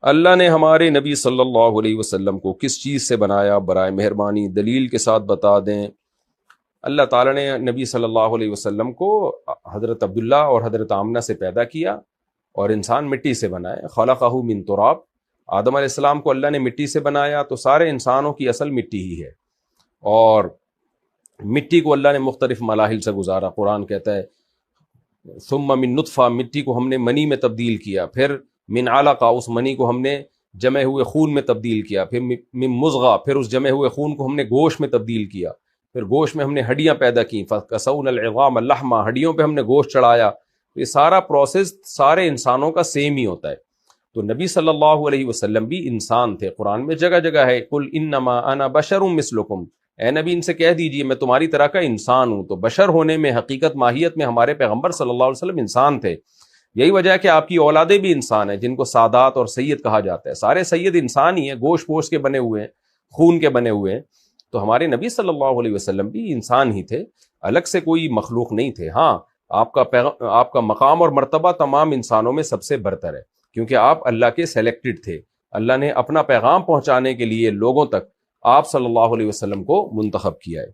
اللہ نے ہمارے نبی صلی اللہ علیہ وسلم کو کس چیز سے بنایا، برائے مہربانی دلیل کے ساتھ بتا دیں۔ اللہ تعالیٰ نے نبی صلی اللہ علیہ وسلم کو حضرت عبداللہ اور حضرت آمنہ سے پیدا کیا اور انسان مٹی سے بنائے۔ خلقہ من تراب، آدم علیہ السلام کو اللہ نے مٹی سے بنایا، تو سارے انسانوں کی اصل مٹی ہی ہے، اور مٹی کو اللہ نے مختلف مراحل سے گزارا۔ قرآن کہتا ہے ثم من نطفہ، مٹی کو ہم نے منی میں تبدیل کیا، پھر من علقہ، اس منی کو ہم نے جمے ہوئے خون میں تبدیل کیا، پھر من مضغہ، پھر اس جمے ہوئے خون کو ہم نے گوشت میں تبدیل کیا، پھر گوشت میں ہم نے ہڈیاں پیدا کی، فَكَسَوْنَا الْعِظَامَ لَحْمًا، ہڈیوں پہ ہم نے گوشت چڑھایا۔ یہ سارا پروسیس سارے انسانوں کا سیم ہی ہوتا ہے۔ تو نبی صلی اللہ علیہ وسلم بھی انسان تھے، قرآن میں جگہ جگہ ہے قُلْ إِنَّمَا أَنَا بَشَرٌ مِثْلُكُمْ، اے نبی ان سے کہہ دیجئے میں تمہاری طرح کا انسان ہوں۔ تو بشر ہونے میں، حقیقت ماہیت میں ہمارے پیغمبر صلی اللہ علیہ وسلم انسان تھے۔ یہی وجہ ہے کہ آپ کی اولادیں بھی انسان ہیں، جن کو سادات اور سید کہا جاتا ہے۔ سارے سید انسان ہی ہیں، گوشت پوشت کے بنے ہوئے ہیں، خون کے بنے ہوئے ہیں۔ تو ہمارے نبی صلی اللہ علیہ وسلم بھی انسان ہی تھے، الگ سے کوئی مخلوق نہیں تھے۔ ہاں، آپ کا مقام اور مرتبہ تمام انسانوں میں سب سے برتر ہے، کیونکہ آپ اللہ کے سلیکٹڈ تھے۔ اللہ نے اپنا پیغام پہنچانے کے لیے لوگوں تک آپ صلی اللہ علیہ وسلم کو منتخب کیا ہے۔